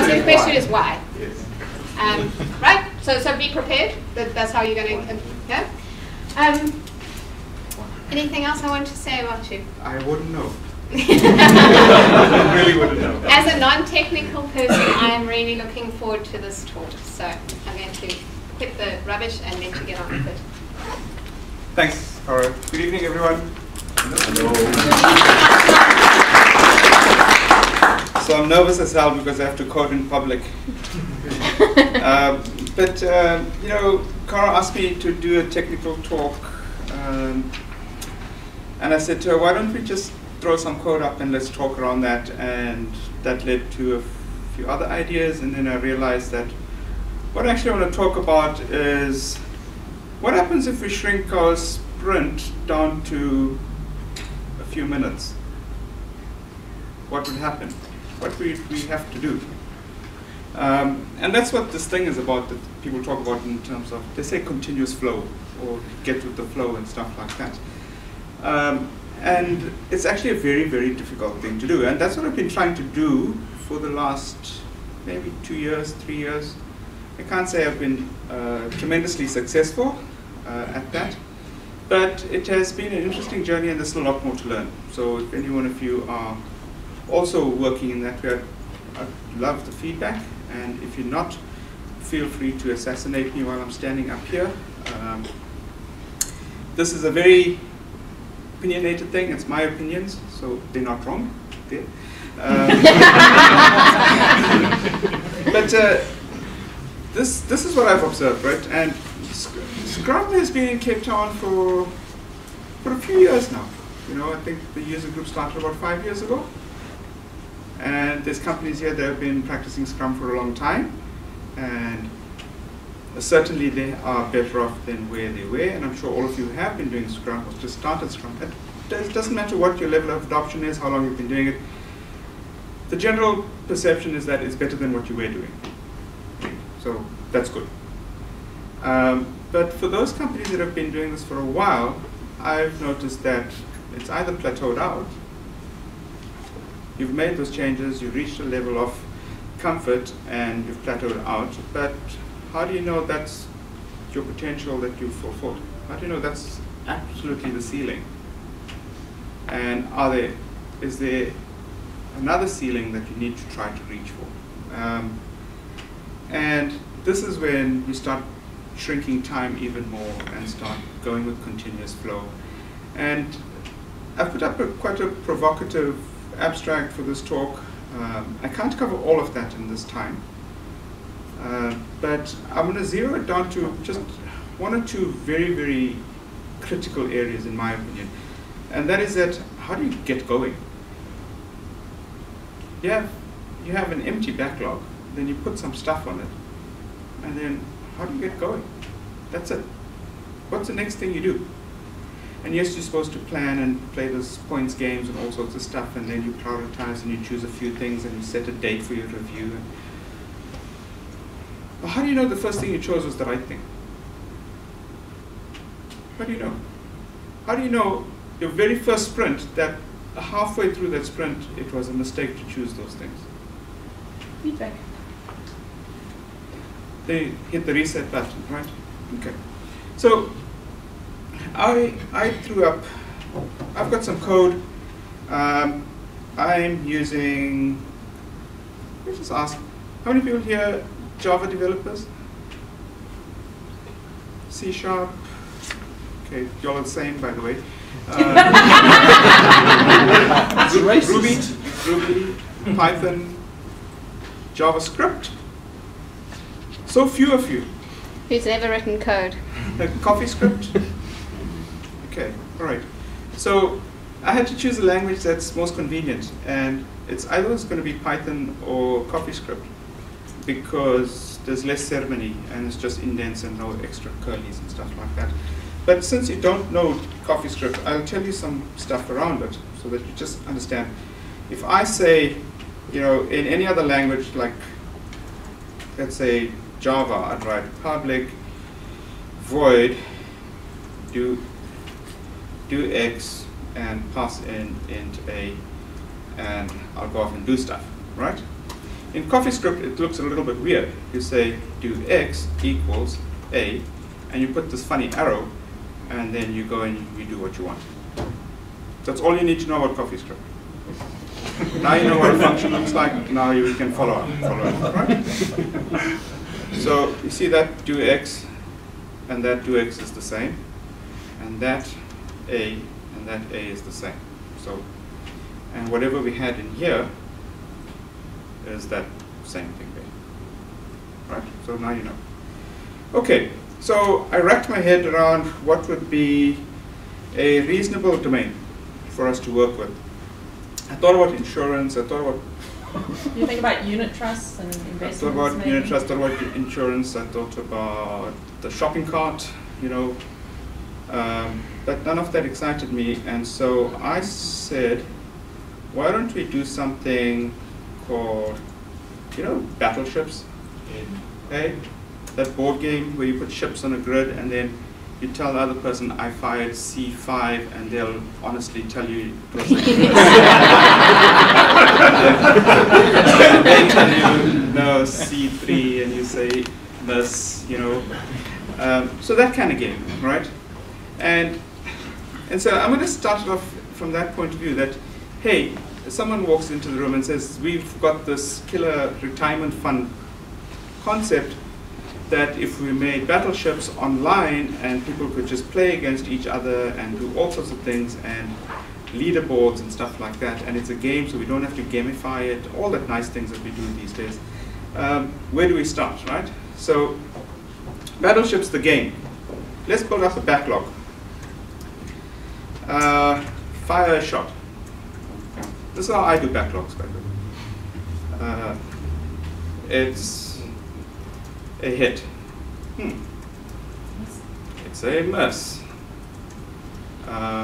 so the question is why. Yes. Right? So be prepared. That's how you're going to go. Anything else I want to say about you? I wouldn't know. I really wouldn't know. As a non-technical person, I am really looking forward to this talk. So I'm going to quit the rubbish and let you get on with it. Thanks, Cara. Good evening, everyone. Hello. So I'm nervous as hell because I have to code in public. But you know, Cara asked me to do a technical talk, and I said to her, why don't we just throw some code up and let's talk around that. And that led to a few other ideas, and then I realized that what I actually want to talk about is what happens if we shrink our sprint down to a few minutes. What would happen? What we have to do. And that's what this thing is about, that people talk about in terms of, they say continuous flow, or get with the flow and stuff like that. And it's actually a very, very difficult thing to do. And that's what I've been trying to do for the last maybe 2 years, 3 years. I can't say I've been tremendously successful at that. But it has been an interesting journey, and there's still a lot more to learn. So if any one of you are also working in that way, I'd love the feedback. And if you're not, feel free to assassinate me while I'm standing up here. This is a very opinionated thing. It's my opinions, so they're not wrong. But this is what I've observed, right? And Scrum has been in Cape Town for a few years now. You know, I think the user group started about 5 years ago. And there's companies here that have been practicing Scrum for a long time. And certainly they are better off than where they were. And I'm sure all of you have been doing Scrum or just started Scrum. It doesn't matter what your level of adoption is, how long you've been doing it. The general perception is that it's better than what you were doing. So that's good. But for those companies that have been doing this for a while, I've noticed that it's either plateaued out, you've made those changes, you've reached a level of comfort, and you've plateaued out, but how do you know that's your potential that you've fulfilled? How do you know that's absolutely the ceiling? And is there another ceiling that you need to try to reach for? And this is when you start shrinking time even more and start going with continuous flow. And I've put up quite a provocative abstract for this talk. I can't cover all of that in this time, but I'm going to zero it down to just one or two very, very critical areas in my opinion. And that is that, how do you get going? You have an empty backlog, then you put some stuff on it, and then how do you get going? That's it. What's the next thing you do? And yes, you're supposed to plan and play those points games and all sorts of stuff, and then you prioritize and you choose a few things and you set a date for your review. But how do you know the first thing you chose was the right thing? How do you know? How do you know your very first sprint, that halfway through that sprint, it was a mistake to choose those things? Feedback. They hit the reset button, right? Okay. So I threw up, I've got some code. I'm using, let me just ask, how many people here Java developers? C#? Okay, y'all are the same, by the way. Ruby, Python, JavaScript. So few of you. Who's ever written code? CoffeeScript? Okay, all right. So I had to choose a language that's most convenient, and it's either going to be Python or CoffeeScript, because there's less ceremony and it's just indents and no extra curlies and stuff like that. But since you don't know CoffeeScript, I'll tell you some stuff around it so that you just understand. If I say, you know, in any other language, like let's say Java, I'd write public void do x and pass in int a, and I'll go off and do stuff, right? In CoffeeScript, it looks a little bit weird. You say do x equals a, and you put this funny arrow, and then you go and you do what you want. That's all you need to know about CoffeeScript. Now you know what a function looks like. Now you can follow it, right? So you see that do x, and that do x is the same, and that a and that a is the same. So, and whatever we had in here is that same thing there, right? So now you know. Okay, so I racked my head around what would be a reasonable domain for us to work with. I thought about insurance. I thought about. You think about unit trusts and investments. I thought about maybe? unit trust. I thought about insurance. I thought about the shopping cart. You know, but none of that excited me, and so I said, why don't we do something called, you know, battleships? Okay, that board game where you put ships on a grid and then you tell the other person, I fired C5, and they'll honestly tell you it was and they tell you, no, C3, and you say, miss, you know. So that kind of game, right? And so I'm going to start it off from that point of view that, hey, someone walks into the room and says, we've got this killer retirement fund concept that if we made battleships online and people could just play against each other and do all sorts of things and leaderboards and stuff like that, and it's a game so we don't have to gamify it, all that nice things that we do these days. Where do we start, right? So battleships, the game. Let's build up a backlog. Fire a shot. This is how I do backlogs, by the way. It's a hit. It's a miss.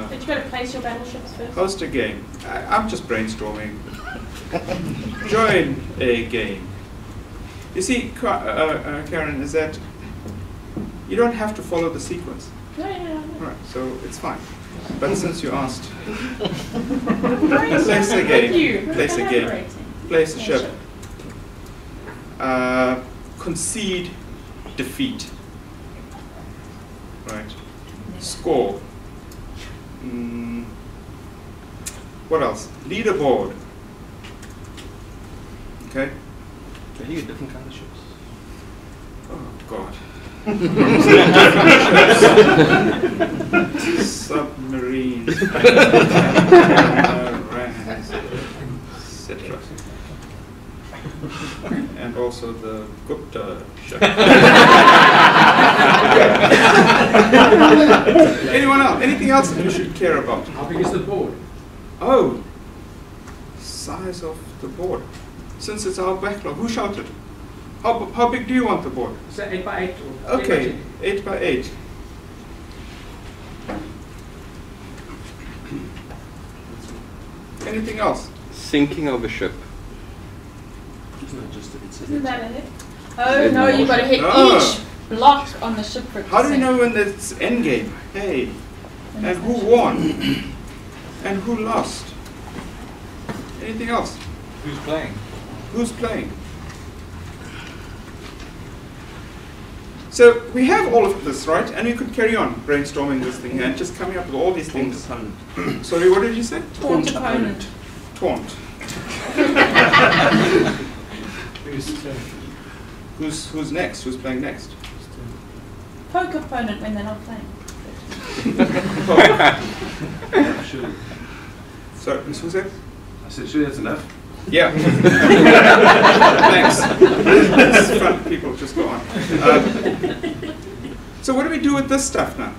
Did you go to place your battleships first? Host a game. I'm just brainstorming. Join a game. You see, Karen, is that you don't have to follow the sequence. No. Right, so it's fine. But since you asked, Place place a game. Thank you. Place a game. Collaborating. Place a ship. Concede defeat. Right. Score. What else? Leaderboard. Okay. Can you get different kind of ships? Oh God. Submarines. Etc. And also the Gupta ship. Anyone else? Anything else that you should care about? How big is the board? Oh, size of the board. Since it's our backlog, who shouted? How big do you want the board? Is that 8 by 8? Or Okay, 8 by 8. Anything else? Sinking of a ship. Isn't that a hit? Oh no, you've got to hit No. each block on the ship for it to How do you sink. know when it's endgame? Hey, and who won? And who lost? Anything else? Who's playing? Who's playing? So we have all of this, right? And we could carry on brainstorming this thing and just coming up with all these things. Sorry, what did you say? Taunt opponent. Taunt. Who's next? Who's playing next? Poke opponent when they're not playing. Sure. Sorry, Ms. Hussein? I said, sure, that's enough. Yeah. Thanks. Let's front people just go on. So what do we do with this stuff now?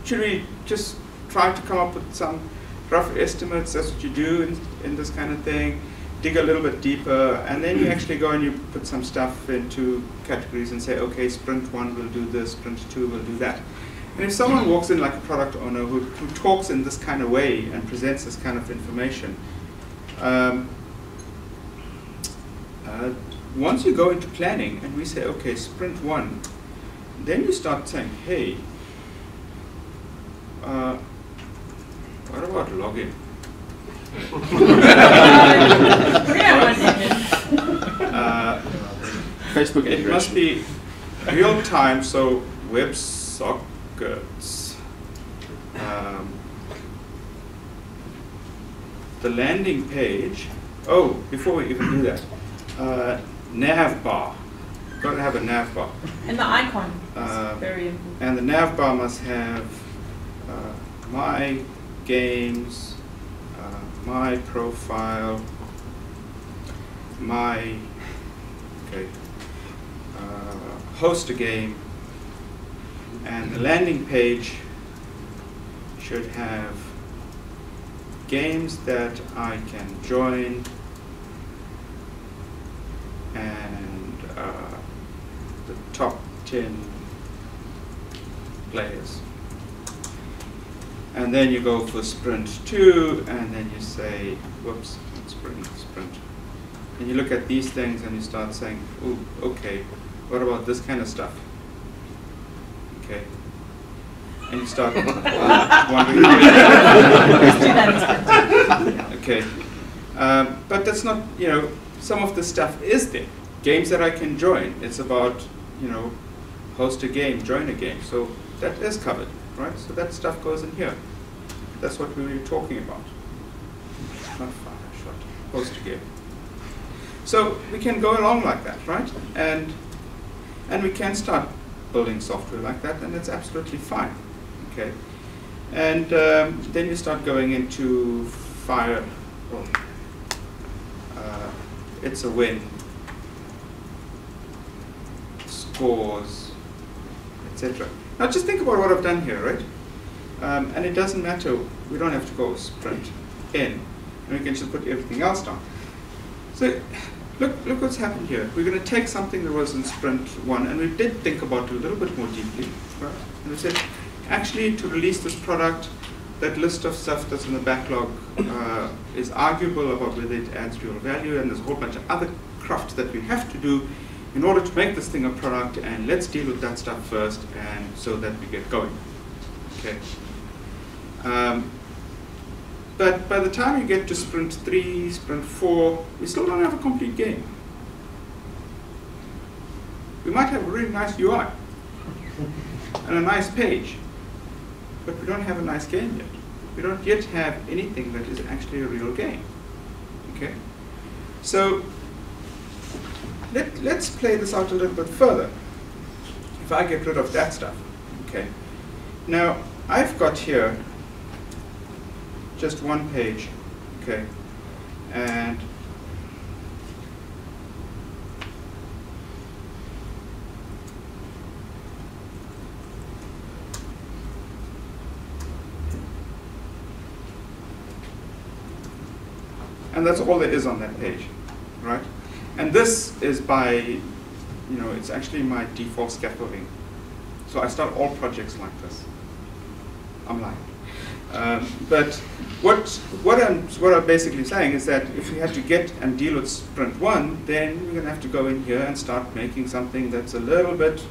Should we just try to come up with some rough estimates? That's what you do in this kind of thing. Dig a little bit deeper, and then you actually go and you put some stuff into categories and say, okay, sprint 1 will do this, sprint 2 will do that. And if someone walks in like a product owner who talks in this kind of way and presents this kind of information, once you go into planning and we say, okay, sprint 1, then you start saying, hey, what about login? We're going to Facebook It must integration. be real time, so WebSockets. The landing page. Oh, before we even do that, nav bar. Got to have a nav bar. And the icon is Um, very important. And the nav bar must have my games, my profile, my host a game, and the landing page should have games that I can join and the top 10 players. And then you go for sprint 2, and then you say, whoops, sprint. And you look at these things and you start saying, ooh, okay, what about this kind of stuff? Okay. And you start wondering Okay. But that's not, some of the stuff is there. Games that I can join. It's about, host a game, join a game. So that is covered, right? So that stuff goes in here. That's what we were talking about. Not fire shot, host a game. So we can go along like that, right? And we can start building software like that, and it's absolutely fine. Okay. And then you start going into fire. Oh, it's a win. Scores, etc. Now just think about what I've done here, right? And it doesn't matter. We don't have to go sprint in, and we can just put everything else down. So look what's happened here. We're going to take something that was in sprint 1, and we did think about it a little bit more deeply, right? And we said, actually, to release this product, that list of stuff that's in the backlog is arguable about whether it adds real value, and there's a whole bunch of other craft that we have to do in order to make this thing a product, and let's deal with that stuff first, and so that we get going. Okay. But by the time you get to sprint 3, sprint 4, we still don't have a complete game. We might have a really nice UI and a nice page, but we don't have a nice game yet. We don't yet have anything that is actually a real game. Okay? So let's play this out a little bit further. If I get rid of that stuff, okay? Now, I've got here just one page, okay? And that's all there is on that page, right? And this is by, it's actually my default scaffolding. So I start all projects like this. I'm lying. But what I'm basically saying is that if we had to get and deal with sprint 1, then we're going to have to go in here and start making something that's a little bit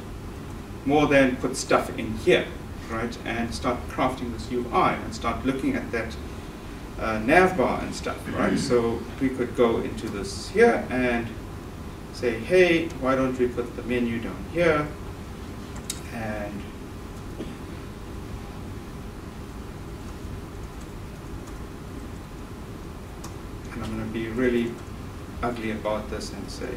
more than put stuff in here, right? And start crafting this UI and start looking at that nav bar and stuff, right? So we could go into this here and say, hey, why don't we put the menu down here? And I'm going to be really ugly about this and say,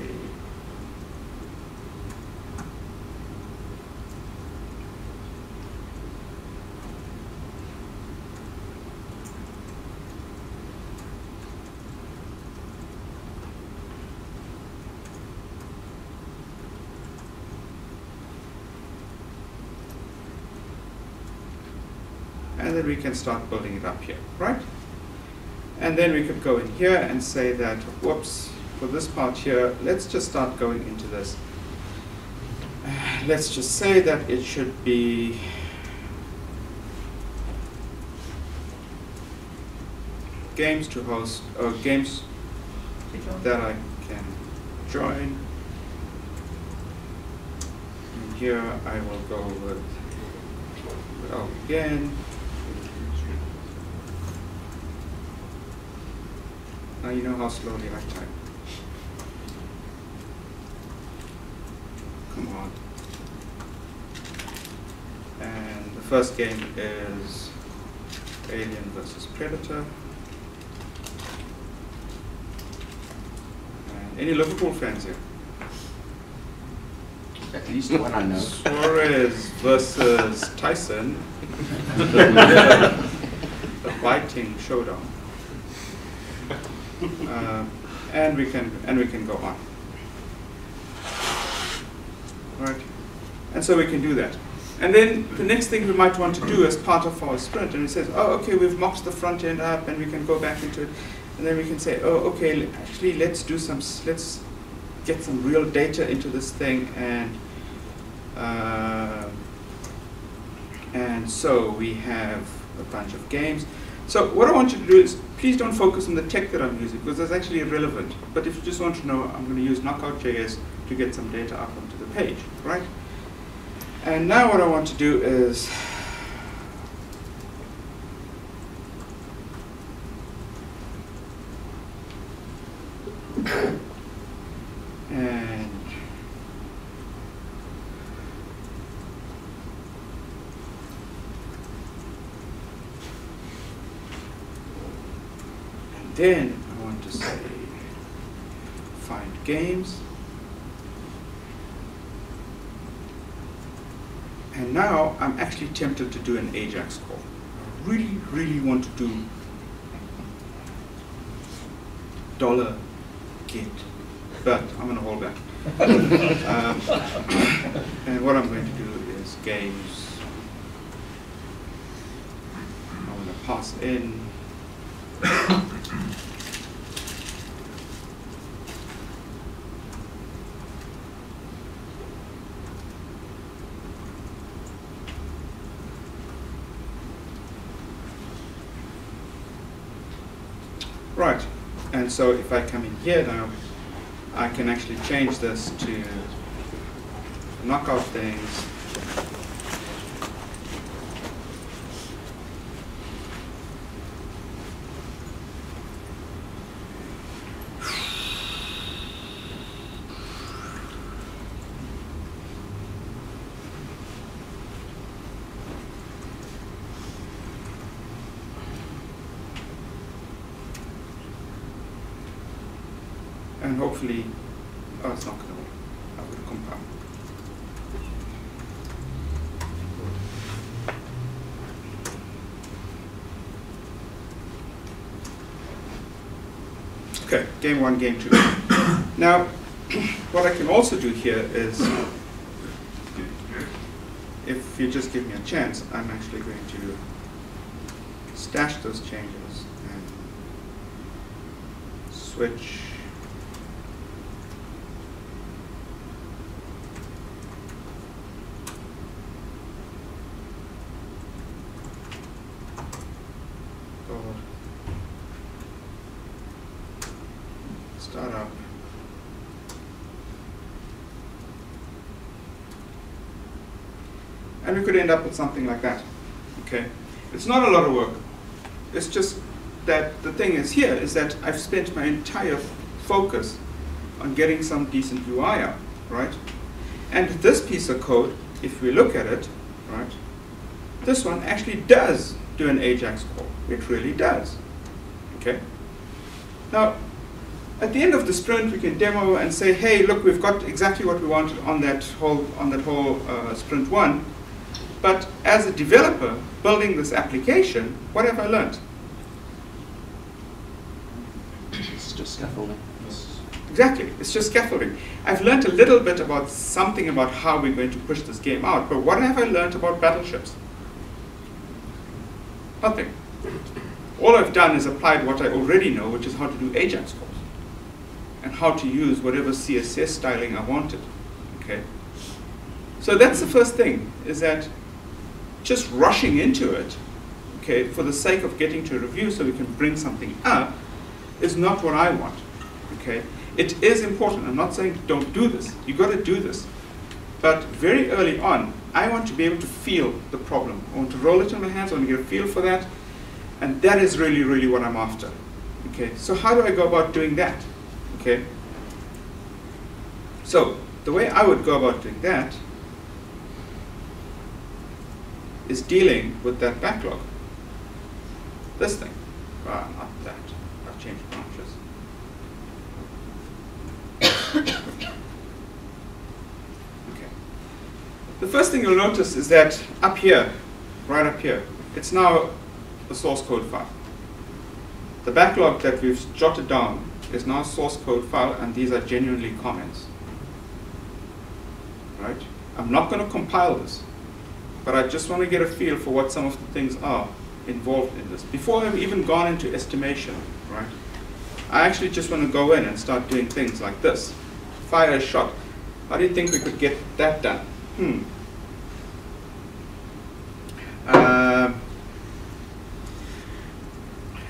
and then we can start building it up here, right? And then we could go in here and say that, whoops, for this part here, let's just start going into this. Let's just say that it should be games to host, or games that I can join. And here I will go with, again. Now you know how slowly I type. first game is Alien versus Predator. And any Liverpool fans here? At least one I know. Suarez versus Tyson. The biting showdown. And we can go on. Right. And so we can do that. And then the next thing we might want to do as part of our sprint, and it says, oh, okay, we've mocked the front end up, and we can go back into it, and then we can say, oh, okay, actually, let's get some real data into this thing, and so we have a bunch of games. So what I want you to do is, please don't focus on the tech that I'm using, because that's actually irrelevant. But if you just want to know, I'm going to use Knockout.js to get some data up onto the page, right? And now what I want to do is then I want to say find games. And now I'm actually tempted to do an Ajax call. I really, really want to do $get, but I'm going to hold back. And what I'm going to do is games. I'm going to pass in. Right, and so if I come in here now, I can actually change this to knockout things. And hopefully, oh, it's not going to work. I will compile. Okay, game one, game two. Now, what I can also do here is, if you just give me a chance, I'm actually going to stash those changes and switch. Start up. And we could end up with something like that. Okay, it's not a lot of work. It's just that the thing is here is that I've spent my entire focus on getting some decent UI up, right? And this piece of code, if we look at it, right, this one actually does do an Ajax call. It really does. Okay. Now, at the end of the sprint, we can demo and say, "Hey, look, we've got exactly what we wanted on that whole sprint one." But as a developer building this application, what have I learned? It's just scaffolding. Exactly, it's just scaffolding. I've learned a little bit about something about how we're going to push this game out, but what have I learned about battleships? Nothing. All I've done is applied what I already know, which is how to do Ajax calls and how to use whatever CSS styling I wanted. Okay. So that's the first thing, is that just rushing into it, okay, for the sake of getting to a review so we can bring something up, is not what I want. Okay. It is important. I'm not saying don't do this. You've got to do this. But very early on, I want to be able to feel the problem. I want to roll it in my hands. I want to get a feel for that. And that is really, really what I'm after. Okay. So how do I go about doing that? Okay. So the way I would go about doing that is dealing with that backlog. This thing. Not that. I've changed branches. Okay. The first thing you'll notice is that up here, right up here, it's now a source code file. The backlog that we've jotted down is now a source code file, and these are genuinely comments. Right? I'm not going to compile this, but I just want to get a feel for what some of the things are involved in this. Before I've even gone into estimation, right? I actually just want to go in and start doing things like this. Fire a shot. How do you think we could get that done?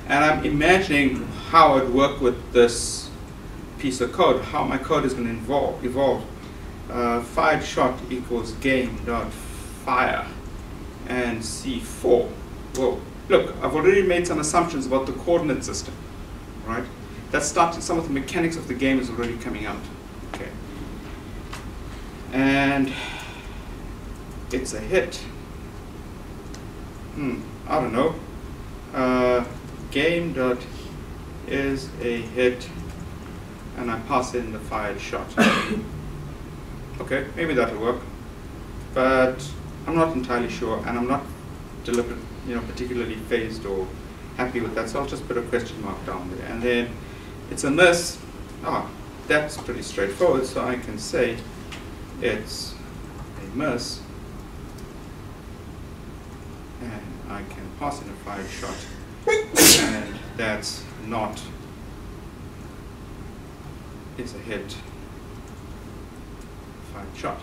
And I'm imagining how I'd work with this piece of code, how my code is going to evolve. Fired shot equals game.fire and C4. Whoa, look, I've already made some assumptions about the coordinate system, right? That's starting, some of the mechanics of the game is already coming out. Okay. And it's a hit. I don't know. Game dot is a hit, and I pass in the fired shot. Okay, maybe that'll work, but I'm not entirely sure, and I'm not particularly phased or happy with that, so I'll just put a question mark down there. And then it's a miss. That's pretty straightforward, so I can say it's a miss, and I can pass in a fired shot, and that's not, it's a hit, fired shot.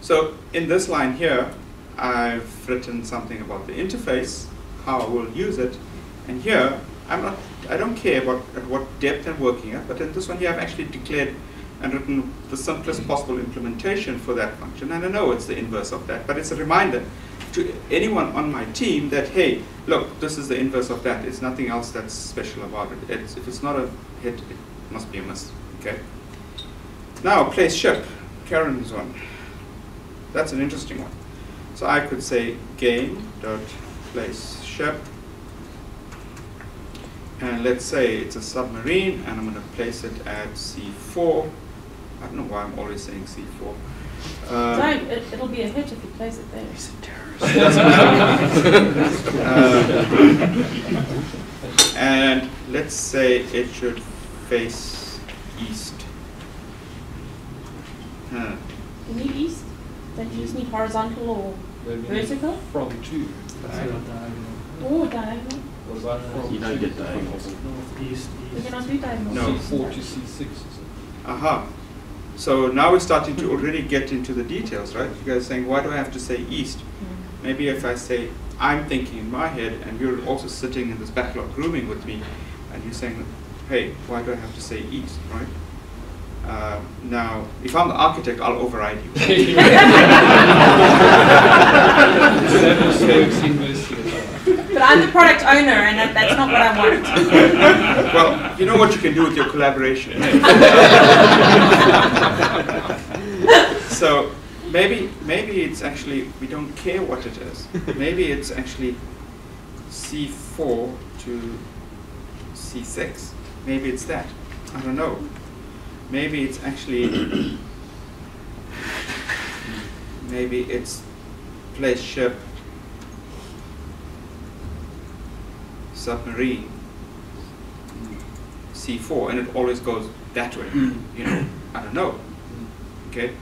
So in this line here, I've written something about the interface, how I will use it, and here I don't care about at what depth I'm working at, but in this one here I've actually declared and written the simplest possible implementation for that function, and I know it's the inverse of that, but it's a reminder to anyone on my team that, hey, look, this is the inverse of that. It's nothing else that's special about it. If it's not a hit, it must be a miss. Okay. Now place ship, Karen's one. That's an interesting one. So I could say game.place ship, and let's say it's a submarine, and I'm going to place it at C4. I don't know why I'm always saying C4. It'll be a hit if you place it there. He's a terrorist. And let's say it should face east. You need east? Then you just need horizontal or vertical? From 2. Or diagonal? What about from You don't get diagonals. Northeast, We cannot do diagonal. No. C4 to C6, is it? Aha. So now we're starting to already get into the details, right? You guys are saying, why do I have to say east? Maybe if I say, I'm thinking in my head, and you're also sitting in this backlog grooming with me, and you're saying, hey, why do I have to say east, right? Now, if I'm the architect, I'll override you. But I'm the product owner, and that's not what I want. Well, you know what you can do with your collaboration. So maybe it's actually, we don't care what it is. Maybe it's actually C4 to C6. Maybe it's that. I don't know. Maybe it's actually, maybe it's place ship, submarine, C4, and it always goes that way. You know, I don't know. Okay.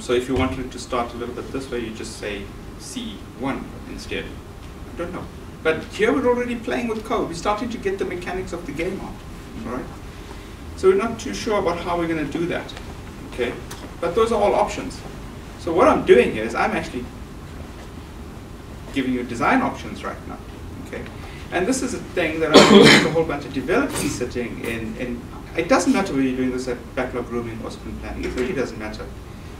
So if you wanted to start a little bit this way, you just say C1 instead. I don't know. But here we're already playing with code. We're starting to get the mechanics of the game on. All right. So we're not too sure about how we're going to do that. Okay. But those are all options. So what I'm doing here is I'm actually giving you design options right now. Okay. And this is a thing that I'm doing a whole bunch of developers sitting in. It doesn't matter whether you're doing this at backlog grooming or sprint planning. It really doesn't matter.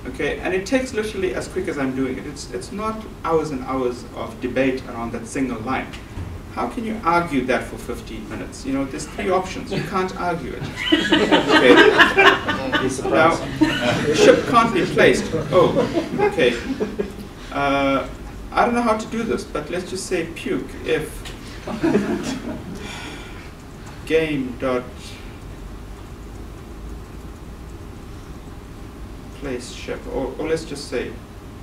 Okay, and it takes literally as quick as I'm doing it. It's not hours and hours of debate around that single line. How can you argue that for 15 minutes? You know, there's 3 options. You can't argue it. Okay. Now, ship can't be placed. Oh, okay. I don't know how to do this, but let's just say puke if game dot place ship, or let's just say,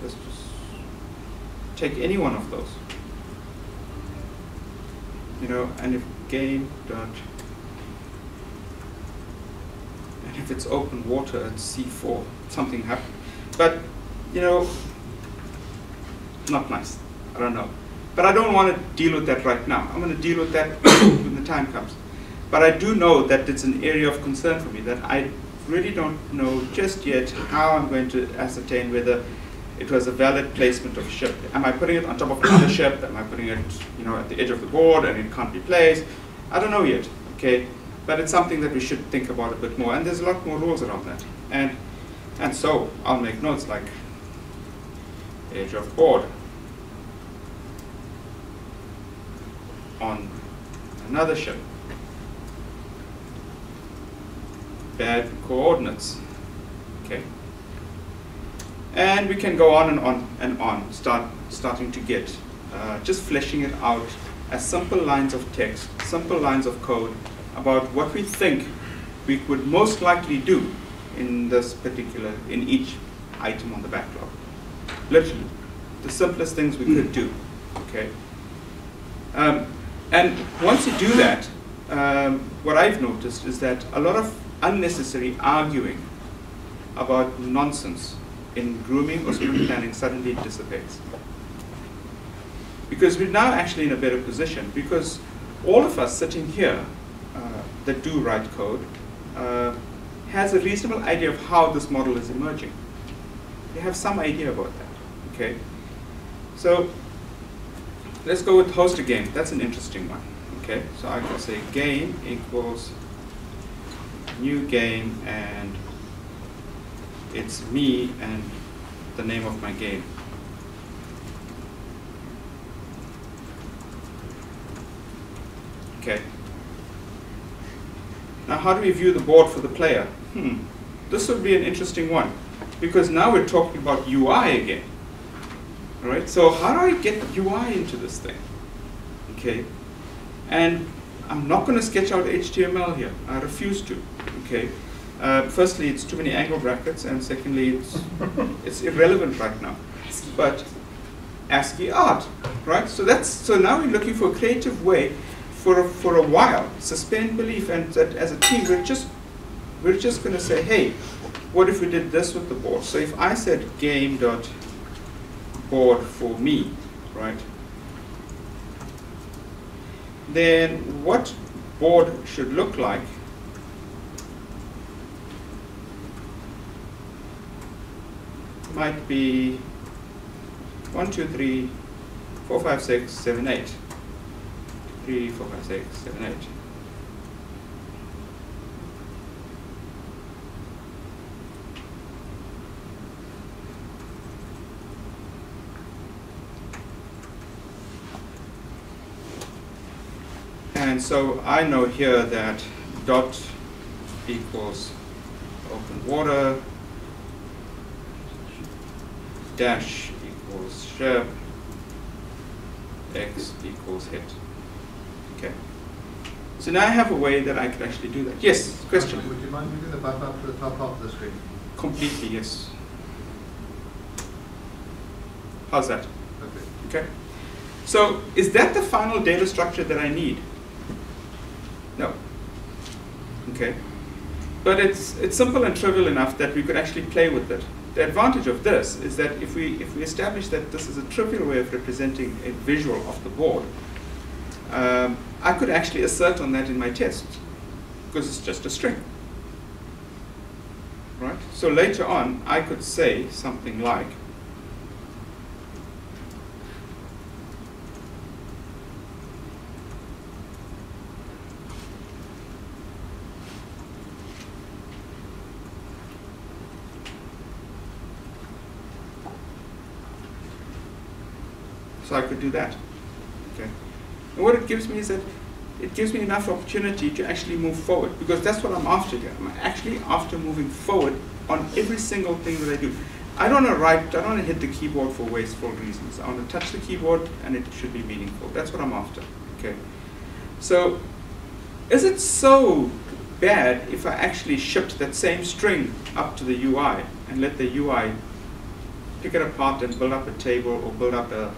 let's just take any one of those, you know, and if game dot, and if it's open water at C4, something happened. But, you know, not nice. I don't know. But I don't want to deal with that right now. I'm going to deal with that when the time comes. But I do know that it's an area of concern for me, that I really don't know just yet how I'm going to ascertain whether it was a valid placement of a ship. Am I putting it on top of another ship? Am I putting it, you know, at the edge of the board and it can't be placed? I don't know yet, okay? But it's something that we should think about a bit more. And there's a lot more rules around that. And so I'll make notes like edge of board on another ship. Bad coordinates, okay? And we can go on and on and on, starting to get, just fleshing it out as simple lines of text, simple lines of code about what we think we would most likely do in this particular, in each item on the backlog. Literally, the simplest things we could do, okay? And once you do that, what I've noticed is that a lot of unnecessary arguing about nonsense in grooming or sprint planning suddenly dissipates. Because we're now actually in a better position, because all of us sitting here that do write code has a reasonable idea of how this model is emerging. We have some idea about that, okay? So let's go with host a game. That's an interesting one, okay? So I can say game equals new game, and it's me and the name of my game. Okay. Now how do we view the board for the player? This would be an interesting one, because now we're talking about UI again. All right, so how do I get UI into this thing? Okay, and I'm not going to sketch out HTML here. I refuse to. Okay, firstly, it's too many angle brackets, and secondly, it's irrelevant right now. But ASCII art, right? So now we're looking for a creative way for a while, suspend belief, and that as a team we're just going to say, hey, what if we did this with the board? So if I said game dot board for me, right? Then what board should look like might be 1, 2, 3, 4, 5, 6, 7, 8. 3, 4, 5, 6, 7, 8. And so I know here that dot equals open water, dash equals ship, x equals hit. Okay. So now I have a way that I could actually do that. Yes, question? Would you mind moving the bump up to the top half of the screen? Completely, yes. How's that? Okay. Okay. So is that the final data structure that I need? No. Okay. But it's simple and trivial enough that we could actually play with it. The advantage of this is that if we establish that this is a trivial way of representing a visual of the board, I could actually assert on that in my test, because it's just a string. Right? So later on, I could say something like, so I could do that. Okay. And what it gives me is that it gives me enough opportunity to actually move forward, because that's what I'm after here. I'm actually after moving forward on every single thing that I do. I don't want to hit the keyboard for wasteful reasons. I want to touch the keyboard and it should be meaningful. That's what I'm after. Okay. So, is it so bad if I actually shipped that same string up to the UI and let the UI pick it apart and build up a table or build up a,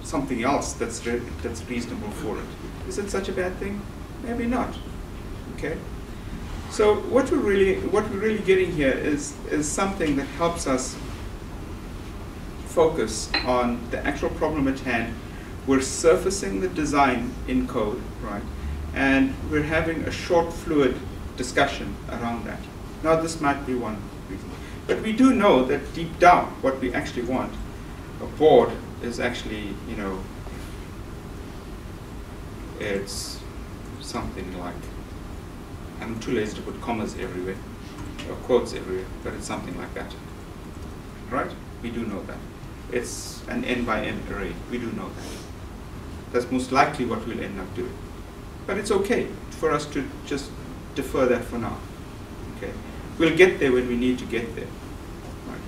something else that's reasonable for it? Is it such a bad thing? Maybe not. Okay. So what we're really getting here is something that helps us focus on the actual problem at hand. We're surfacing the design in code, right? And we're having a short, fluid discussion around that. Now, this might be one reason. But we do know that deep down, what we actually want, a board is actually, it's something like, I'm too lazy to put commas everywhere, or quotes everywhere, but it's something like that. Right? We do know that. It's an n by n array. We do know that. That's most likely what we'll end up doing. But it's okay for us to just defer that for now. Okay? We'll get there when we need to get there. Right?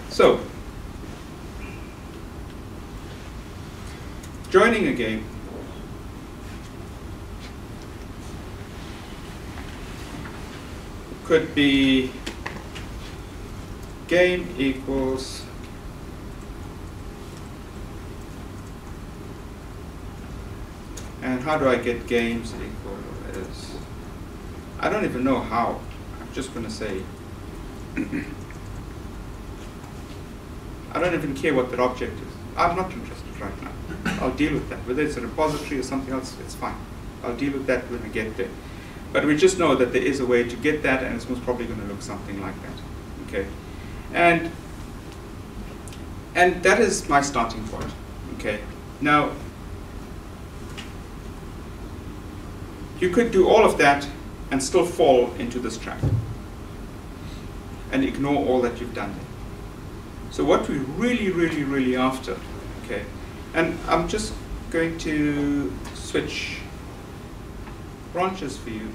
So, joining a game could be game equals and how do I get games equal is, I don't even know how. I'm just going to say I don't even care what that object is. I'm not interested right now. I'll deal with that. Whether it's a repository or something else, it's fine. I'll deal with that when I get there. But we just know that there is a way to get that, and it's most probably going to look something like that. Okay, and that is my starting point. Okay, now you could do all of that and still fall into this trap and ignore all that you've done there. So what we're really after, okay, and I'm just going to switch branches for you.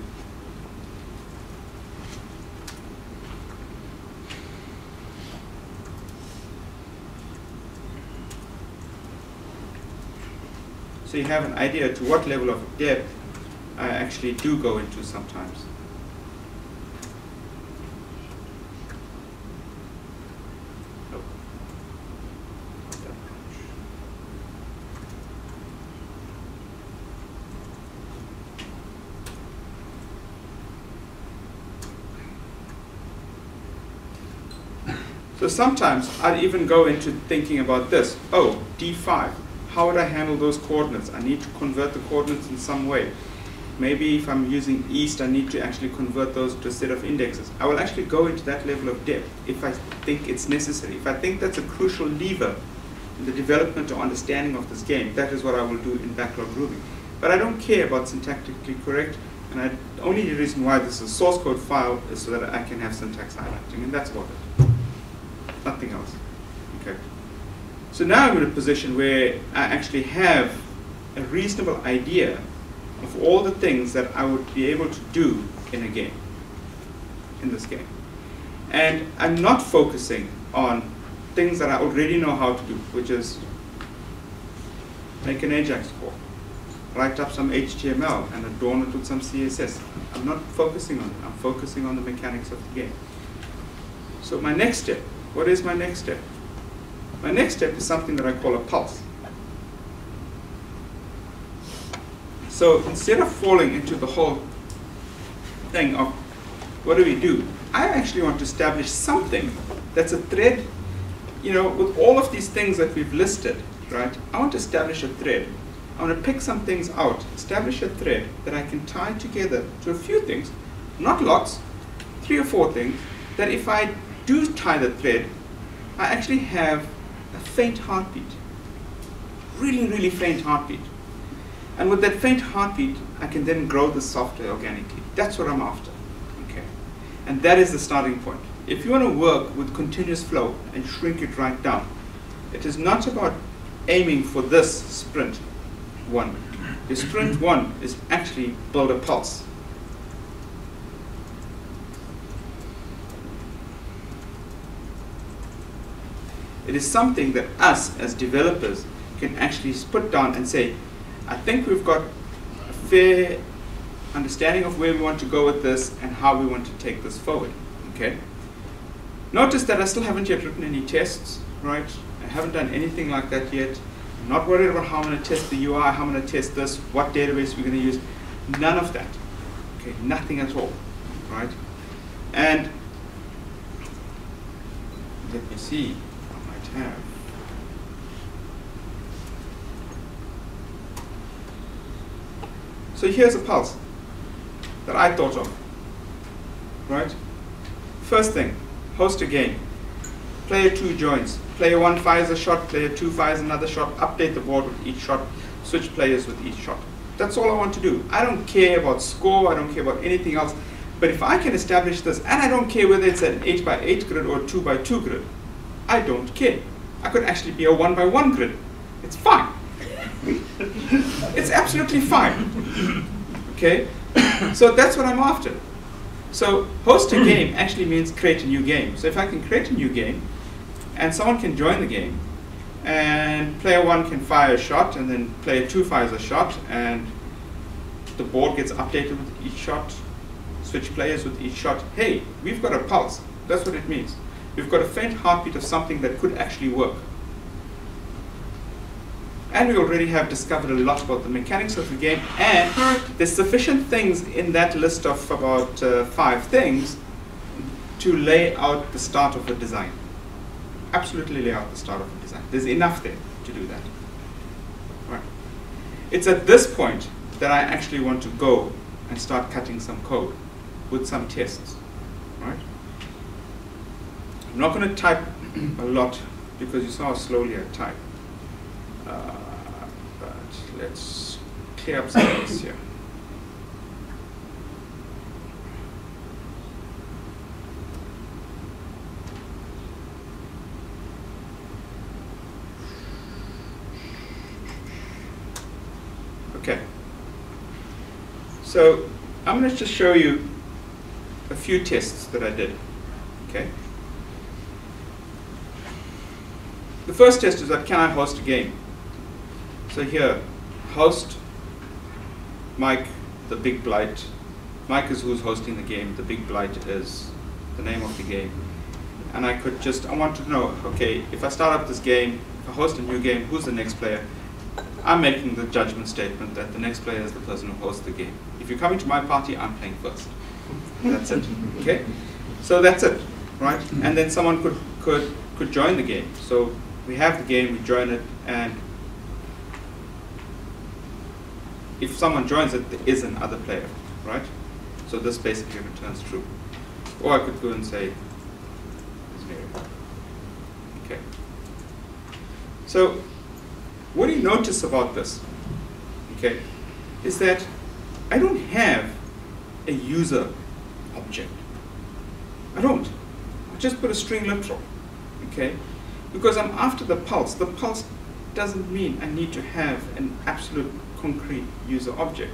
So you have an idea to what level of depth I actually do go into sometimes. Oh. So sometimes I'd even go into thinking about this. Oh, D5. How would I handle those coordinates? I need to convert the coordinates in some way. Maybe if I'm using east, I need to actually convert those to a set of indexes. I will actually go into that level of depth if I think it's necessary. If I think that's a crucial lever in the development or understanding of this game, that is what I will do in backlog grooving. But I don't care about syntactically correct, and the only reason why this is a source code file is so that I can have syntax highlighting, and that's about it. Nothing else. Okay. So now I'm in a position where I actually have a reasonable idea of all the things that I would be able to do in a game, in this game. And I'm not focusing on things that I already know how to do, which is make an Ajax call, write up some HTML and adorn it with some CSS. I'm not focusing on it. I'm focusing on the mechanics of the game. So my next step, what is my next step? My next step is something that I call a pulse. So instead of falling into the whole thing of what do, I actually want to establish something that's a thread, with all of these things that we've listed, right? I want to establish a thread. I want to pick some things out, establish a thread that I can tie together to a few things, not lots, 3 or 4 things, that if I do tie the thread, I actually have a faint heartbeat, really faint heartbeat. And with that faint heartbeat, I can then grow the software organically. That's what I'm after, okay? And that is the starting point. If you want to work with continuous flow and shrink it right down, it is not about aiming for this sprint 1. The sprint 1 is actually build a pulse. It is something that us as developers can actually put down and say, I think we've got a fair understanding of where we want to go with this and how we want to take this forward. Okay. Notice that I still haven't yet written any tests, right? I haven't done anything like that yet. I'm not worried about how I'm going to test the UI, how I'm going to test this, what database we're going to use. None of that. Okay, nothing at all, right? And let me see, I might have. So here's a pulse that I thought of, right? First thing, host a game. Player 2 joins. Player 1 fires a shot, player 2 fires another shot, update the board with each shot, switch players with each shot. That's all I want to do. I don't care about score, I don't care about anything else. But if I can establish this, and I don't care whether it's an 8x8 grid or a 2x2 grid, I don't care. I could actually be a 1x1 grid. It's fine. It's absolutely fine. Okay? So that's what I'm after. So host a game actually means create a new game. So if I can create a new game, and someone can join the game, and player 1 can fire a shot, and then player 2 fires a shot, and the board gets updated with each shot, switch players with each shot. Hey, we've got a pulse. That's what it means. We've got a faint heartbeat of something that could actually work. And we already have discovered a lot about the mechanics of the game, and there's sufficient things in that list of about 5 things to lay out the start of a design. Absolutely lay out the start of a design. There's enough there to do that. Right. It's at this point that I actually want to go and start cutting some code with some tests. Right? I'm not going to type a lot because you saw how slowly I type. But let's clear up some of this here. Okay. So I'm going to just show you a few tests that I did. Okay. The first test is that can I host a game? So here, host Mike, the Big Blight. Mike is who's hosting the game. The Big Blight is the name of the game. And I could just, I want to know, okay, if I start up this game, if I host a new game, who's the next player? I'm making the judgment statement that the next player is the person who hosts the game. If you're coming to my party, I'm playing first. That's it. Okay? So that's it, right? And then someone could join the game. So we have the game, we join it, and if someone joins it, there is another player, right? So this basically returns true. Or I could go and say, this variable. Okay. So what do you notice about this? Okay, is that I don't have a user object. I don't. I just put a string literal. Okay, because I'm after the pulse. The pulse doesn't mean I need to have an absolute concrete user object.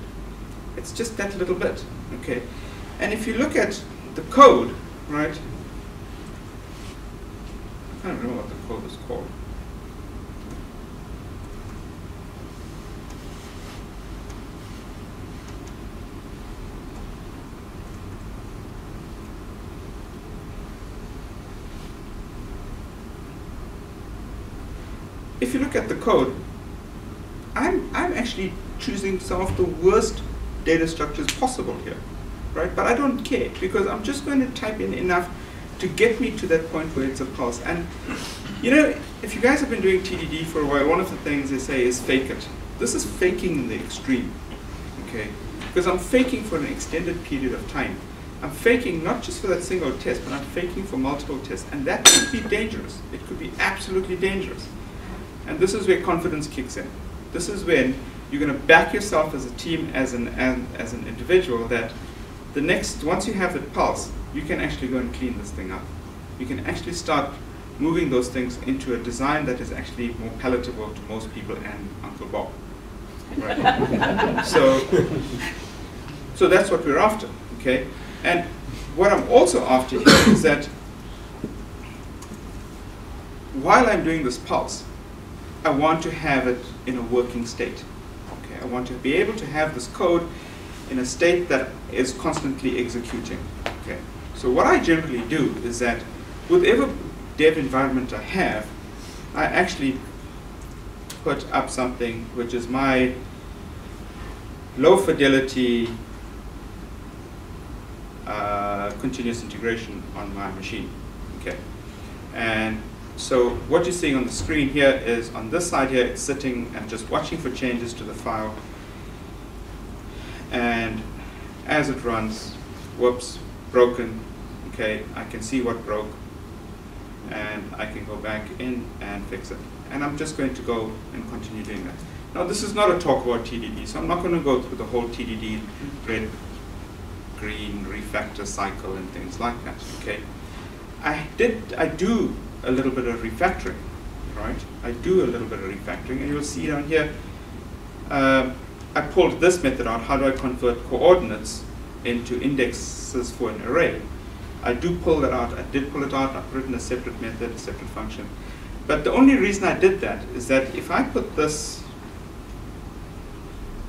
It's just that little bit. Okay, and if you look at the code, right? I don't know what the code is called. If you look at the code, I'm actually choosing some of the worst data structures possible here, right? But I don't care because I'm just going to type in enough to get me to that point where it's a pulse. And you know, if you guys have been doing TDD for a while, one of the things they say is fake it. This is faking in the extreme, okay? Because I'm faking for an extended period of time. I'm faking not just for that single test, but I'm faking for multiple tests. And that could be dangerous. It could be absolutely dangerous. And this is where confidence kicks in. This is when you're going to back yourself as a team, as an individual, that the next, once you have the pulse, you can actually go and clean this thing up. You can actually start moving those things into a design that is actually more palatable to most people and Uncle Bob. Right? So that's what we're after, okay? And what I'm also after here is that while I'm doing this pulse, I want to have it in a working state. Okay, I want to be able to have this code in a state that is constantly executing. Okay, so what I generally do is that with every dev environment I have, I actually put up something which is my low fidelity continuous integration on my machine. Okay, and so what you're seeing on the screen here is on this side here, it's sitting and just watching for changes to the file. And as it runs, whoops, broken. Okay, I can see what broke, and I can go back in and fix it. And I'm just going to go and continue doing that. Now, this is not a talk about TDD, so I'm not going to go through the whole TDD red, green refactor cycle and things like that. Okay, I do a little bit of refactoring, right? I do a little bit of refactoring, and you'll see down here. I pulled this method out. How do I convert coordinates into indexes for an array? I do pull that out. I did pull it out. I put it in a separate method, a separate function. But the only reason I did that is that if I put this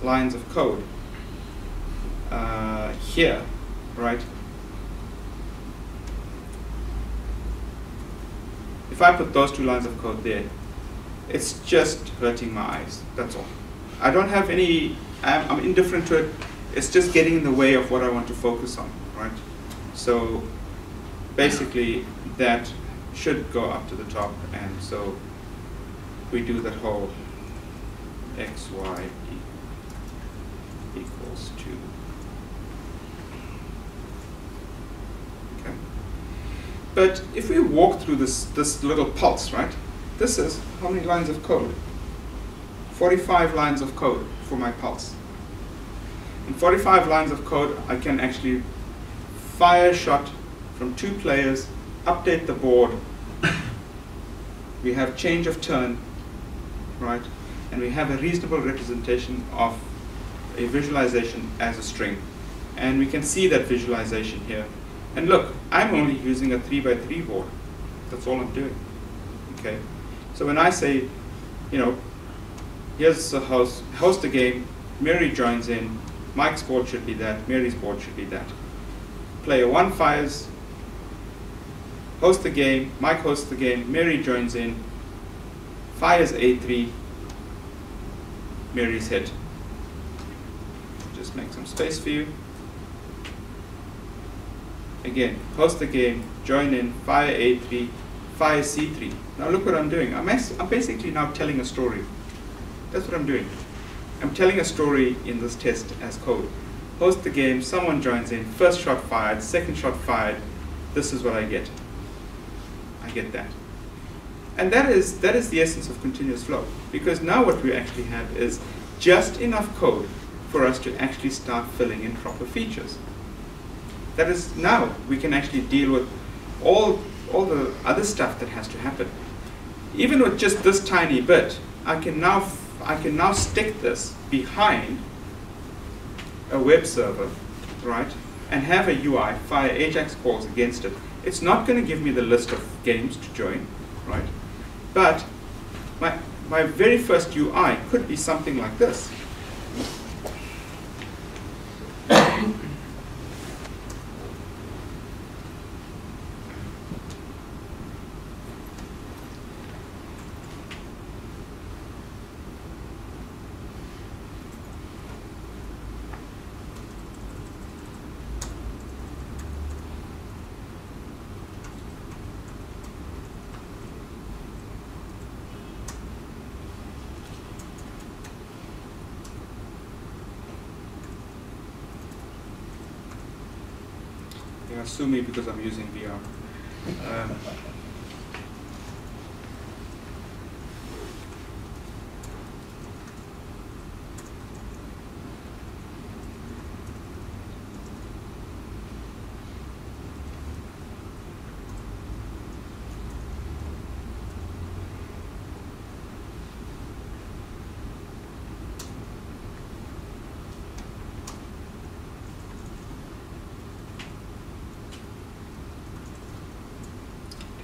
lines of code here, right? If I put those two lines of code there, it's just hurting my eyes. That's all. I don't have any, I'm indifferent to it. It's just getting in the way of what I want to focus on, right? So basically that should go up to the top, and so we do that whole x, y equals 2. Okay. But if we walk through this little pulse, right? This is how many lines of code? 45 lines of code for my pulse. In 45 lines of code, I can actually fire a shot from 2 players, update the board. We have change of turn, right? And we have a reasonable representation of a visualization as a string. And we can see that visualization here. And look, I'm only using a 3x3 board. That's all I'm doing. Okay. So when I say, you know, here's the host a game, Mary joins in, Mike's board should be that, Mary's board should be that. Player 1 fires, host the game, Mike hosts the game, Mary joins in, fires A3, Mary's hit. Just make some space for you. Again, host the game, join in, fire A3, fire C3. Now look what I'm doing. I'm basically now telling a story. That's what I'm doing. I'm telling a story in this test as code. Host the game, someone joins in, first shot fired, second shot fired. This is what I get. I get that. And that is the essence of continuous flow. Because now what we actually have is just enough code for us to actually start filling in proper features. That is, now we can actually deal with all the other stuff that has to happen. Even with just this tiny bit, I can now stick this behind a web server, right? And have a UI, fire Ajax calls against it. It's not going to give me the list of games to join, right? But my very first UI could be something like this. Sue me because I'm using VR.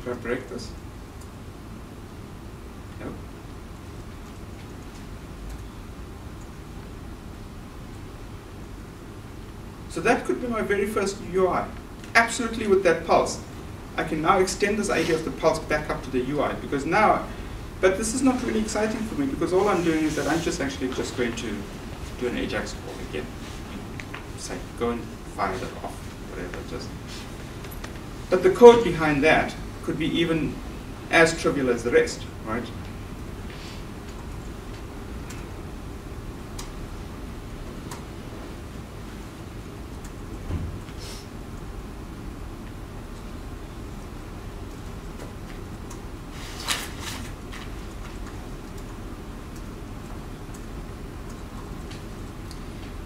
Did I break this? So that could be my very first UI, absolutely with that pulse. I can now extend this idea of the pulse back up to the UI, because now, but this is not really exciting for me, because all I'm doing is that I'm just actually just going to do an ejects call again. Say, go and fire that off, whatever, just. But the code behind that could be even as trivial as the rest, right?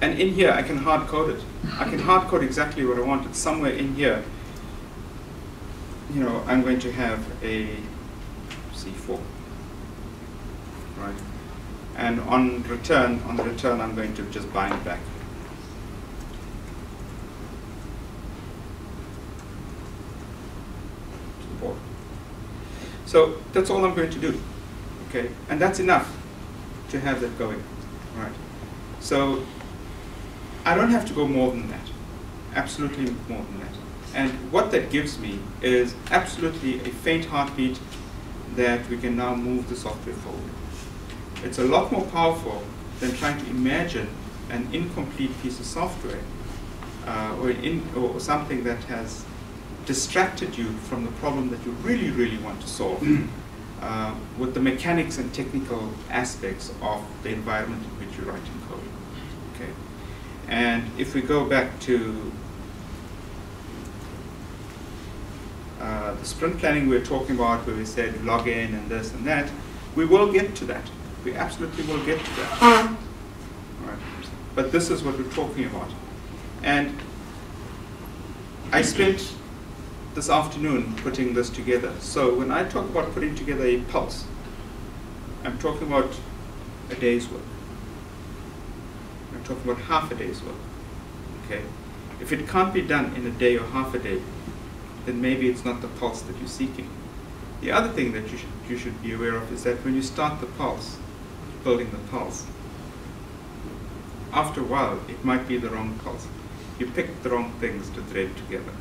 And in here, I can hard code it. I can hard code exactly what I want. It's somewhere in here. You know, I'm going to have a C4, right? And on the return, I'm going to just bind back. To the board. So that's all I'm going to do, okay? And that's enough to have that going, right? So I don't have to go more than that, absolutely more than that. And what that gives me is absolutely a faint heartbeat that we can now move the software forward. It's a lot more powerful than trying to imagine an incomplete piece of software or something that has distracted you from the problem that you really, really want to solve with the mechanics and technical aspects of the environment in which you're writing code. Okay. And if we go back to the sprint planning we were talking about, where we said log in and this and that, we will get to that. We absolutely will get to that. Right. But this is what we're talking about. And I spent this afternoon putting this together. So when I talk about putting together a pulse, I'm talking about a day's work. I'm talking about half a day's work. Okay? If it can't be done in a day or half a day, then maybe it's not the pulse that you're seeking. The other thing that you should be aware of is that when you start the pulse, building the pulse, after a while, it might be the wrong pulse. You picked the wrong things to thread together.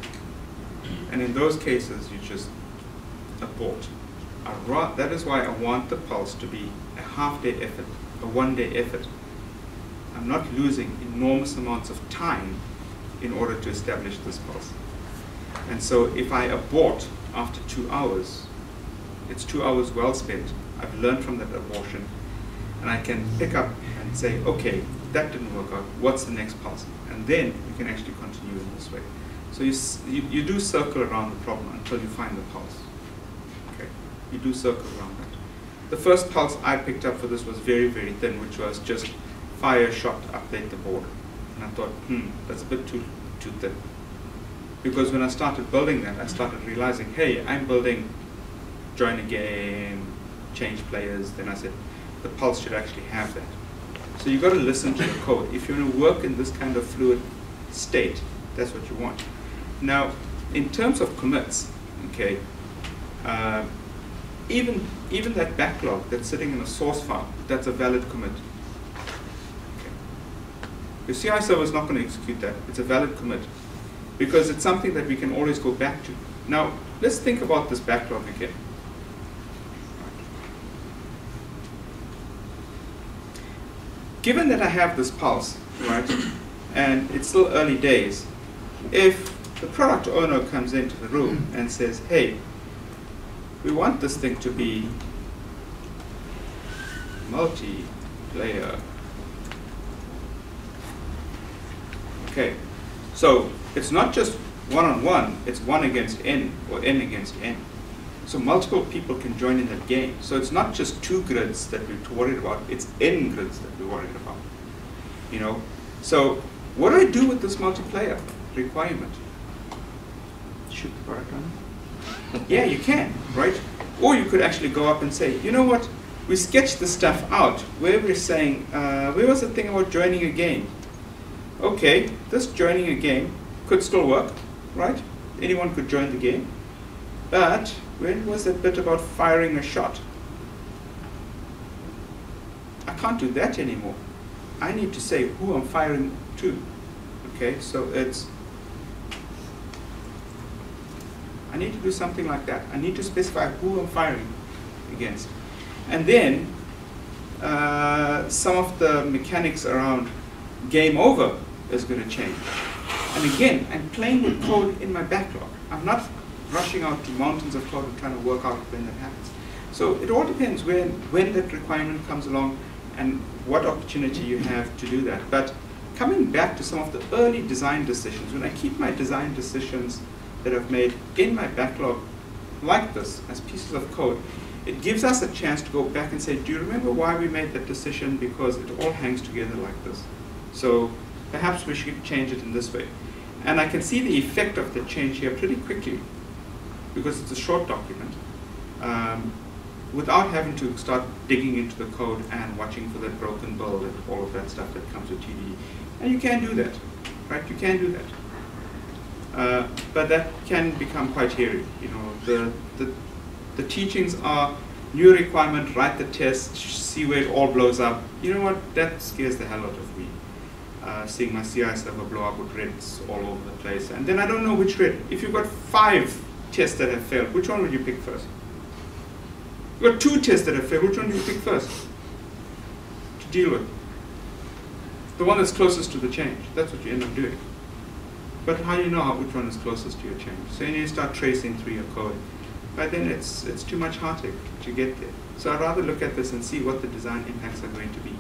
And in those cases, you just abort. That is why I want the pulse to be a half-day effort, a one-day effort. I'm not losing enormous amounts of time in order to establish this pulse. And so if I abort after 2 hours, it's 2 hours well spent. I've learned from that abortion, and I can pick up and say, okay, that didn't work out. What's the next pulse? And then we can actually continue in this way. So you do circle around the problem until you find the pulse. Okay, you do circle around that. The first pulse I picked up for this was very, very thin, which was just fire, shot, update the board. And I thought, that's a bit too thin. Because when I started building that, I started realizing, hey, I'm building join a game, change players. Then I said, the pulse should actually have that. So you've got to listen to the code. If you want to work in this kind of fluid state, that's what you want. Now, in terms of commits, okay, even that backlog that's sitting in a source file, that's a valid commit. Okay. Your CI server is not going to execute that. It's a valid commit, because it's something that we can always go back to. Now, let's think about this backlog again. Given that I have this pulse, right, and it's still early days, if the product owner comes into the room and says, hey, we want this thing to be multiplayer. Okay, so it's not just one-on-one, it's one against n or n against n. So multiple people can join in that game. So it's not just 2 grids that we're worried about, it's n grids that we're worried about. You know? So what do I do with this multiplayer requirement? Shoot the product owner? Yeah, you can, right? Or you could actually go up and say, you know what? We sketched this stuff out where we're saying, where was the thing about joining a game? Okay, this joining a game could still work, right? Anyone could join the game. But when was that bit about firing a shot? I can't do that anymore. I need to say who I'm firing to. Okay. Okay, so it's, I need to do something like that. I need to specify who I'm firing against. And then some of the mechanics around game over is going to change. And again, I'm playing with code in my backlog. I'm not rushing out to mountains of code and trying to work out when that happens. So it all depends when that requirement comes along and what opportunity you have to do that. But coming back to some of the early design decisions, when I keep my design decisions that I've made in my backlog like this, as pieces of code, it gives us a chance to go back and say, do you remember why we made that decision? Because it all hangs together like this. So perhaps we should change it in this way. And I can see the effect of the change here pretty quickly, because it's a short document, without having to start digging into the code and watching for that broken build and all of that stuff that comes with TDD. And you can do that, right? You can do that. But that can become quite hairy. You know, the teachings are new requirement, write the test, see where it all blows up. You know what? That scares the hell out of me. Seeing my CI server blow up with reds all over the place, and then I don't know which red. If you've got 5 tests that have failed, which one would you pick first? You've got 2 tests that have failed, which one do you pick first to deal with? The one that's closest to the change. That's what you end up doing. But how do you know which one is closest to your change? So you need to start tracing through your code. But then it's too much heartache to get there. So I'd rather look at this and see what the design impacts are going to be.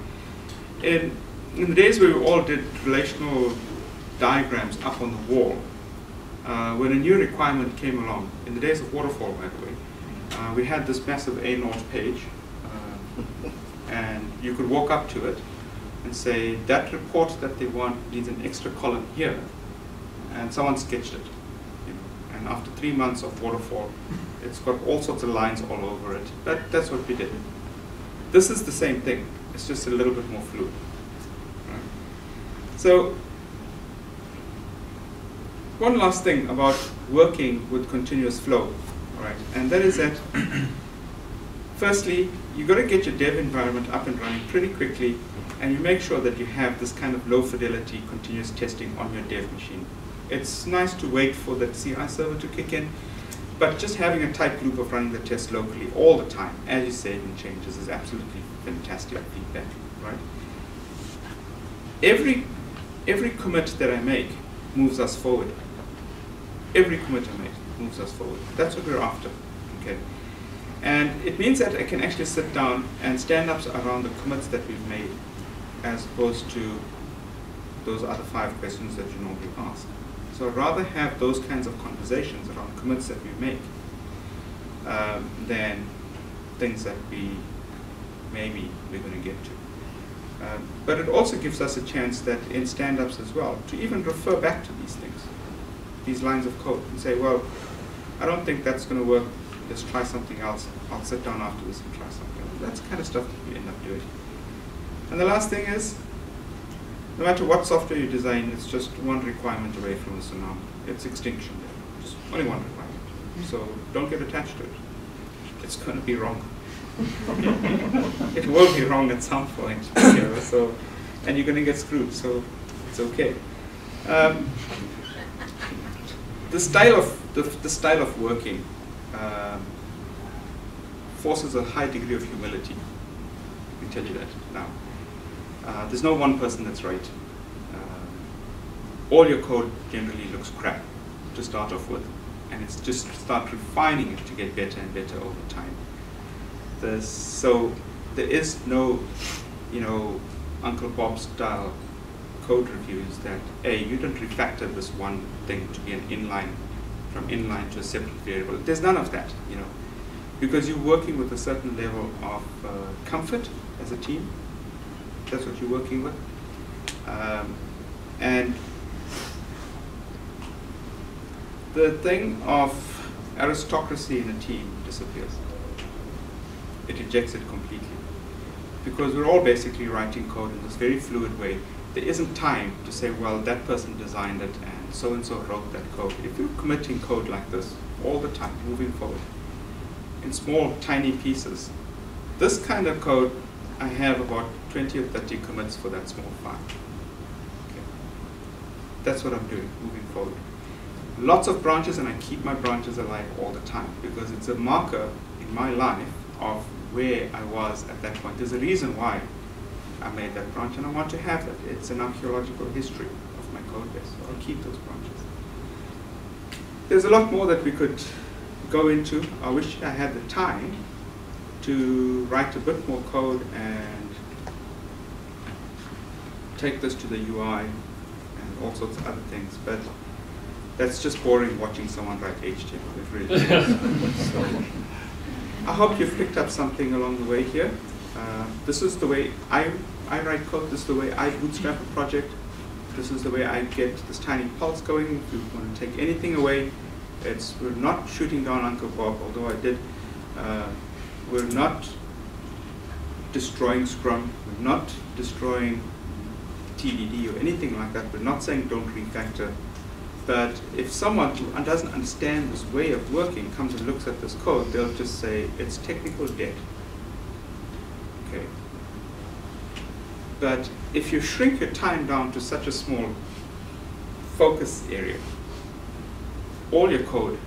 In the days where we all did relational diagrams up on the wall, when a new requirement came along, in the days of waterfall, by the way, we had this massive A0 page, and you could walk up to it and say, that report that they want needs an extra column here, and someone sketched it. You know, and after 3 months of waterfall, it's got all sorts of lines all over it, but that's what we did. This is the same thing, it's just a little bit more fluid. So, one last thing about working with continuous flow, right? And that is that, firstly, you've got to get your dev environment up and running pretty quickly, and you make sure that you have this kind of low fidelity continuous testing on your dev machine. It's nice to wait for the CI server to kick in, but just having a tight loop of running the test locally all the time as you're saving changes is absolutely fantastic feedback, right? Every commit that I make moves us forward. Every commit I make moves us forward. That's what we're after, okay? And it means that I can actually sit down and stand up around the commits that we've made, as opposed to those other 5 questions that you normally ask. So I'd rather have those kinds of conversations around commits that we make than things that maybe we're going to get to. But it also gives us a chance that in stand-ups as well, to even refer back to these things, these lines of code, and say, well, I don't think that's going to work, let's try something else. I'll sit down after this and try something else. That's the kind of stuff that we end up doing. And the last thing is, no matter what software you design, it's just one requirement away from the tsunami. It's extinction. Just only one requirement. So don't get attached to it. It's going to be wrong. It will be wrong at some point, you know, so, and you're going to get screwed, so it's okay. The style of working forces a high degree of humility. I can tell you that now. There's no one person that's right. All your code generally looks crap to start off with, and it's just start refining it to get better and better over time. So there is no, you know, Uncle Bob style code reviews that, hey, you don't refactor this one thing to be an inline, from inline to a separate variable. There's none of that, you know, because you're working with a certain level of comfort as a team. That's what you're working with. And the thing of aristocracy in a team disappears. It ejects it completely. Because we're all basically writing code in this very fluid way. There isn't time to say, well, that person designed it and so wrote that code. If you're committing code like this all the time, moving forward, in small, tiny pieces, this kind of code, I have about 20 or 30 commits for that small file. Okay. that's what I'm doing moving forward. Lots of branches, and I keep my branches alive all the time because it's a marker in my life of where I was at that point. There's a reason why I made that branch, and I want to have that. It's an archaeological history of my code base, so I'll keep those branches. There's a lot more that we could go into. I wish I had the time to write a bit more code and take this to the UI and all sorts of other things, but that's just boring watching someone write HTML. It really is. So, I hope you've picked up something along the way here. This is the way I write code. This is the way I bootstrap a project. This is the way I get this tiny pulse going. If you want to take anything away, we're not shooting down Uncle Bob, although I did. We're not destroying Scrum. We're not destroying TDD or anything like that. We're not saying don't refactor. But if someone who doesn't understand this way of working comes and looks at this code, they'll just say it's technical debt. Okay. But if you shrink your time down to such a small focus area, all your code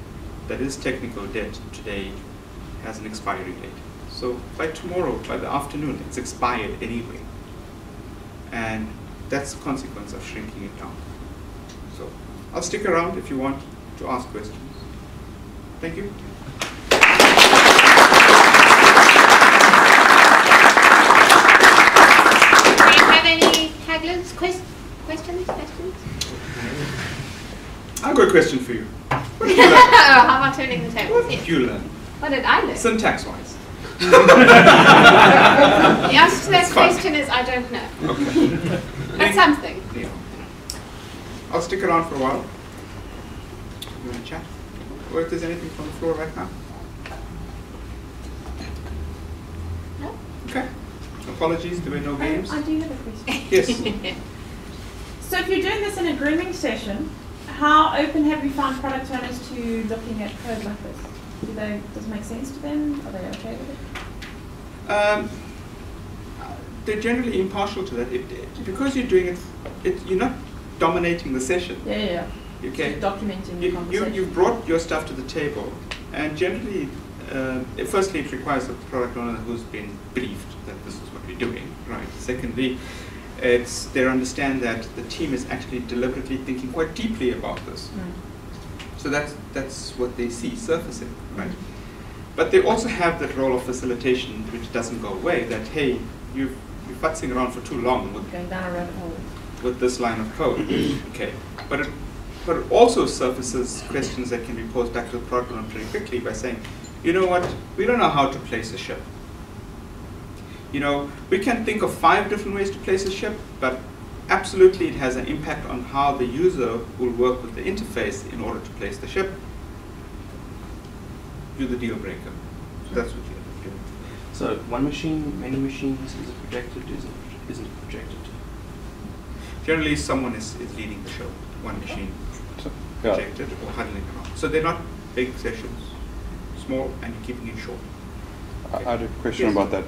that is technical debt today has an expiry date. So by tomorrow, by the afternoon, it's expired anyway. And that's the consequence of shrinking it down. So I'll stick around if you want to ask questions. Thank you. Do you have any Haglers questions? I've got a question for you. What did you learn? How about turning the table? What did you learn? What did I learn? Syntax-wise. The answer to that question is I don't know. Okay. That's something. Yeah. I'll stick around for a while. You want to chat? Or if there's anything from the floor right now? No? Okay. Apologies, there were no games. I do have a question. Yes. So if you're doing this in a grooming session, how open have you found product owners to looking at code like this? Does it make sense to them? Are they okay with it? They're generally impartial to that. Because you're doing it, you're not dominating the session. Yeah. Okay. So documenting the conversation. You've brought your stuff to the table, and generally, firstly, it requires a product owner who's been briefed that this is what we're doing, right? Secondly, they understand that the team is actually deliberately thinking quite deeply about this. So that's what they see surfacing, right? But they also have that role of facilitation, which doesn't go away. That hey, you're futzing around for too long with going down a rabbit hole with this line of code. Okay, but it also surfaces questions that can be posed back to the product owner pretty quickly by saying, you know what, we don't know how to place a ship. You know, we can think of 5 different ways to place a ship, but absolutely it has an impact on how the user will work with the interface in order to place the ship. You're the deal breaker. So that's what you're doing. So one machine, many machines, is it projected, isn't it projected? Generally, someone is leading the show. One machine projected or huddling around. So they're not big sessions, small, and you're keeping it short. I had a question about that.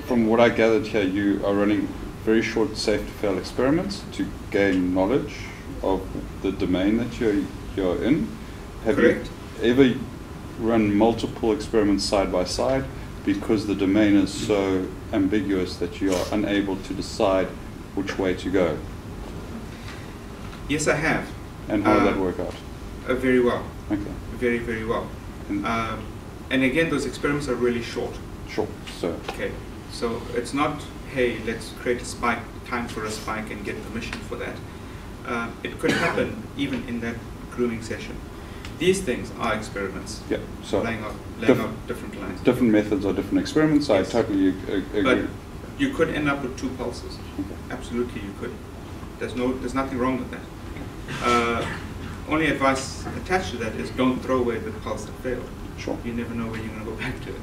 From what I gathered here, you are running very short safe-to-fail experiments to gain knowledge of the domain that you're in. Have Correct. you ever run multiple experiments side by side because the domain is so ambiguous that you are unable to decide which way to go? Yes, I have. And how did that work out? Very well. Okay. Very, very well. And again, those experiments are really short. Sure. So. Okay. So it's not, hey, let's create a spike, time for a spike, and get permission for that. It could happen even in that grooming session. These things are experiments. Yeah. So laying out different lines. Different methods are different experiments. Yes. I totally agree. But you could end up with 2 pulses. Okay. Absolutely, you could. There's nothing wrong with that. Only advice attached to that is don't throw away the pulse that failed. Sure. You never know when you're going to go back to it.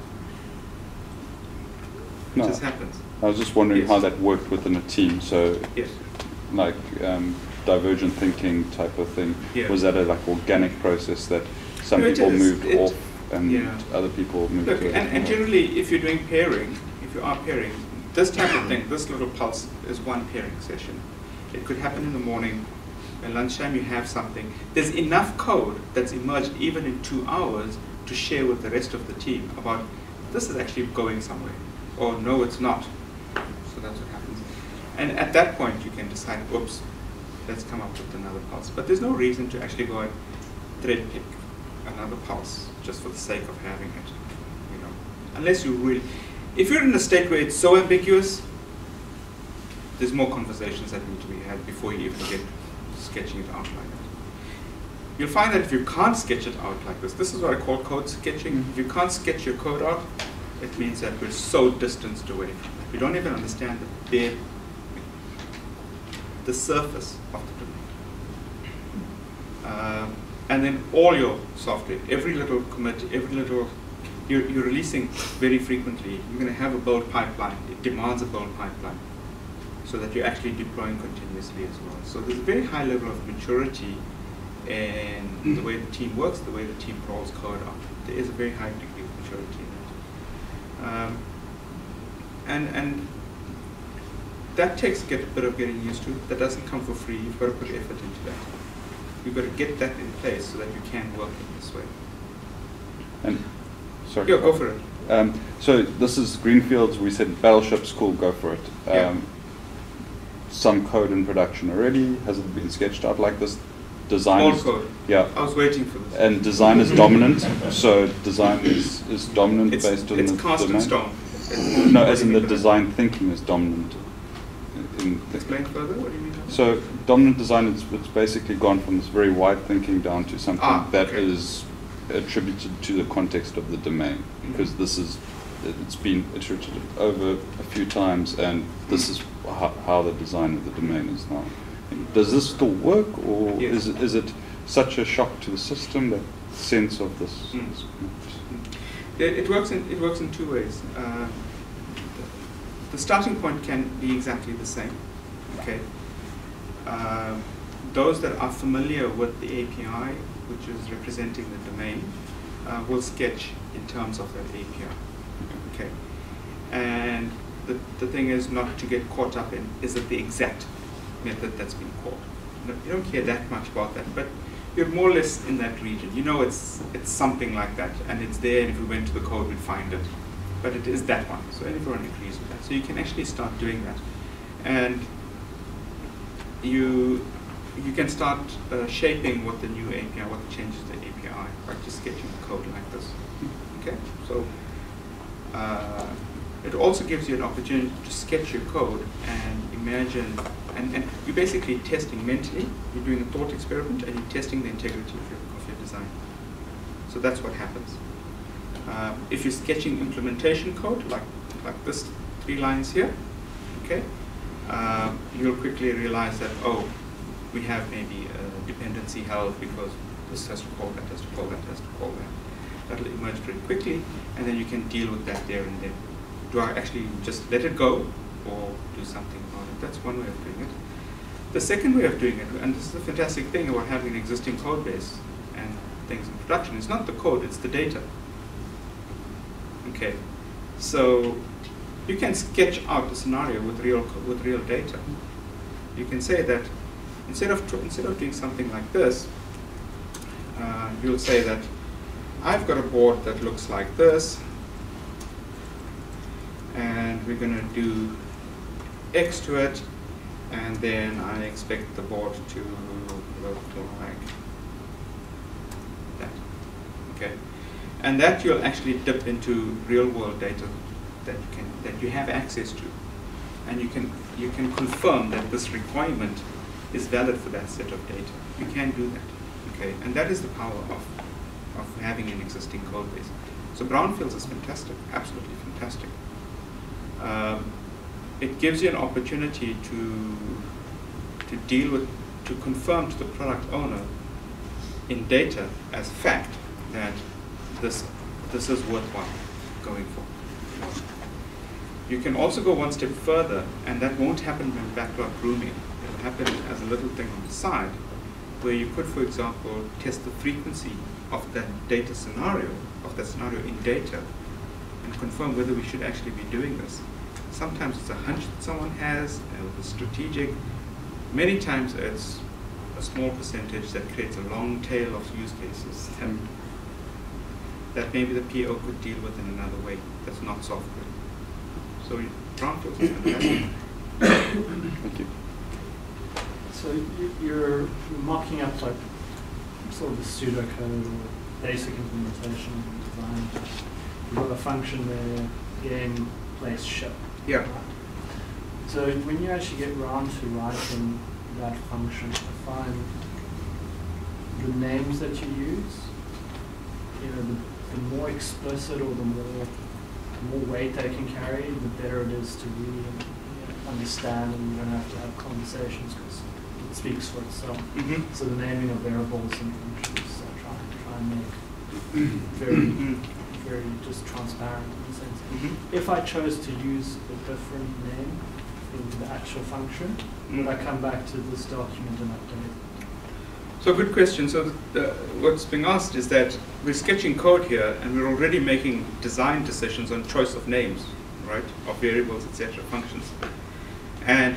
It No. just happens. I was just wondering Yes. how that worked within a team. So, Yes. like divergent thinking type of thing. Yeah. Was that a like organic process that some No, it people is. moved off and Yeah. other people moved Look, to it? and generally, if you're doing pairing, if you are pairing, this type of thing, this little pulse is one pairing session. It could happen in the morning. At lunchtime, you have something. There's enough code that's emerged even in 2 hours to share with the rest of the team about this is actually going somewhere, or no, it's not. So that's what happens. And at that point, you can decide, oops, let's come up with another pulse. But there's no reason to actually go and thread pick another pulse just for the sake of having it, you know. Unless you really, if you're in a state where it's so ambiguous, there's more conversations that need to be had before you even get sketching it out like that. You'll find that if you can't sketch it out like this is what I call code sketching. If you can't sketch your code out, it means that we're so distanced away from it. We don't even understand the surface of the domain. And then all your software, every little commit, every little, you're releasing very frequently. You're going to have a build pipeline. It demands a build pipeline so that you're actually deploying continuously as well. So there's a very high level of maturity in the way the team works, the way the team rolls code out. There is a very high degree of maturity in it. And that takes a bit of getting used to. That doesn't come for free. You've got to put effort into that. You've got to get that in place so that you can work in this way. And sorry. Yeah, go for it. So this is Greenfields. We said battleships, cool, go for it. Yeah. Some code in production already. Has it been sketched out like this? Design All is, code. yeah. I was waiting for this. And design is dominant. So design is dominant based on the cast in domain. stone. No, as in the design thinking is dominant. Explain further. What do you mean? So dominant design, it's basically gone from this very wide thinking down to something that is attributed to the context of the domain, because it's been iterated over a few times, and this is how the design of the domain is now. Does this still work, or yes. is it such a shock to the system, that sense of this? It works in two ways. The starting point can be exactly the same. Okay. Those that are familiar with the API, which is representing the domain, will sketch in terms of that API. Okay. And the thing is not to get caught up in, is it the exact method that's been called? You don't care that much about that, but you're more or less in that region. You know it's something like that, and it's there, and if we went to the code, we'd find it. But it is that one, so everyone agrees with that. So you can actually start doing that. And you can start shaping what the new API, what changes the API, by just sketching the code like this. Okay, so it also gives you an opportunity to sketch your code and imagine, and you're basically testing mentally. You're doing a thought experiment, and you're testing the integrity of your design. So that's what happens. If you're sketching implementation code, like this 3 lines here, okay, you'll quickly realize that, oh, we have maybe a dependency held because this has to call that, has to call that, has to call that. That'll emerge pretty quickly, and then you can deal with that there and then. Do I actually just let it go, or do something about it? That's one way of doing it. The second way of doing it, and this is the fantastic thing about having an existing code base and things in production, it's not the code, it's the data. Okay, so you can sketch out the scenario with real data. You can say that instead of doing something like this, you'll say that I've got a board that looks like this, and we're going to do X to it, and then I expect the board to look like that. Okay. And that you'll actually dip into real-world data that you have access to, and you can confirm that this requirement is valid for that set of data. You can do that, okay? And that is the power of having an existing code base. So brownfields is fantastic, absolutely fantastic. It gives you an opportunity to deal with, to confirm to the product owner in data as fact that this is worthwhile going for. You can also go one step further, and that won't happen in backlog grooming. It will happen as a little thing on the side, where you could, for example, test the frequency of that data scenario, in data, and confirm whether we should actually be doing this. Sometimes it's a hunch that someone has, with a strategic many times it's a small percentage that creates a long tail of use cases that maybe the PO could deal with in another way that's not software. So brownfields is fantastic. Thank you. So you're mocking up like sort of the pseudocode or basic implementation design. You've got a function there, game, place, ship. Yeah. Right? So when you actually get around to writing that function, I find the names that you use, the more explicit or the more weight they can carry, the better it is to really understand, and you don't have to have conversations because it speaks for itself. Mm-hmm. So the naming of variables and functions, try and make very, very just transparent in a sense. Mm-hmm. If I chose to use a different name in the actual function, would I come back to this document and update it? So good question. So what's being asked is that we're sketching code here and we're already making design decisions on choice of names, right, of variables, etc., functions. And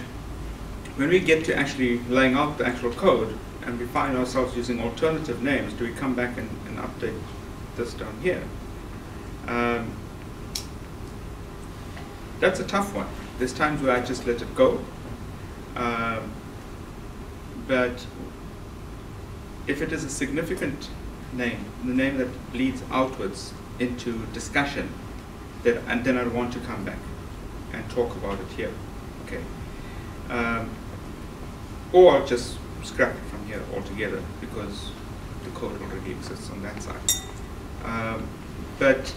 when we get to actually laying out the actual code and we find ourselves using alternative names, do we come back and update this down here? That's a tough one. There's times where I just let it go. But if it is a significant name, the name that bleeds outwards into discussion, and then I want to come back and talk about it here. Okay. Or just scrap it from here altogether because the code already exists on that side. But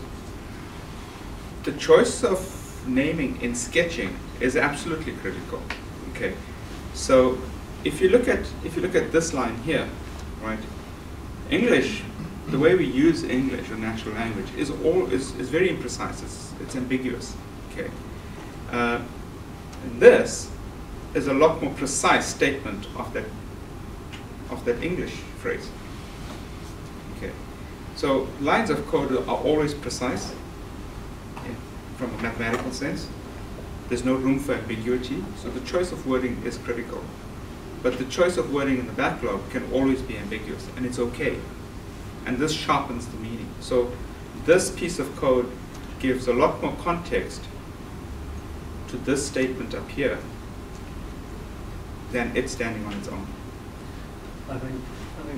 the choice of naming in sketching is absolutely critical. Okay. So if you look at this line here, right? English, the way we use English or natural language is very imprecise. It's ambiguous. Okay. And this is a lot more precise statement of that English phrase. Okay. So lines of code are always precise from a mathematical sense. There's no room for ambiguity. So the choice of wording is critical. But the choice of wording in the backlog can always be ambiguous, and it's okay. And this sharpens the meaning. So this piece of code gives a lot more context to this statement up here than it standing on its own. I think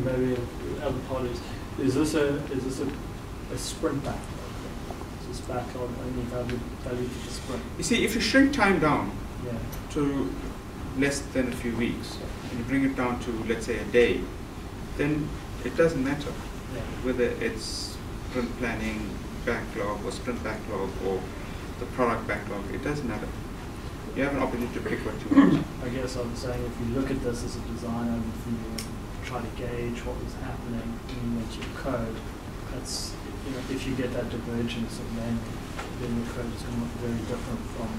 maybe the other part is this a sprint backlog? Is this backlog only value to the sprint? You see, if you shrink time down Yeah. to less than a few weeks, and you bring it down to, let's say, a day, then it doesn't matter Yeah. whether it's sprint planning backlog or sprint backlog or the product backlog. It doesn't matter. You have an opportunity to pick what you want. I guess I'm saying if you look at this as a designer and try to gauge what was happening in your code, that's, if you get that divergence of naming, then your code is going to look very different from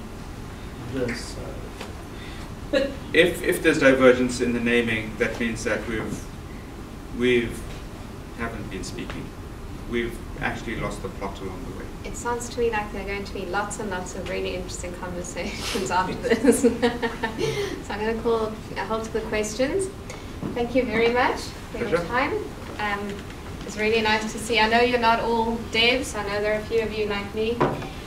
this. But If there's divergence in the naming, that means that we haven't been speaking. We've actually lost the plot along the way. It sounds to me like there are going to be lots and lots of really interesting conversations after this. So I'm going to call a halt to the questions. Thank you very much for your time. It's really nice to see. I know you're not all devs. I know there are a few of you like me.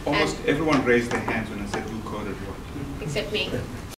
Almost everyone raised their hands when I said who coded what. Except me.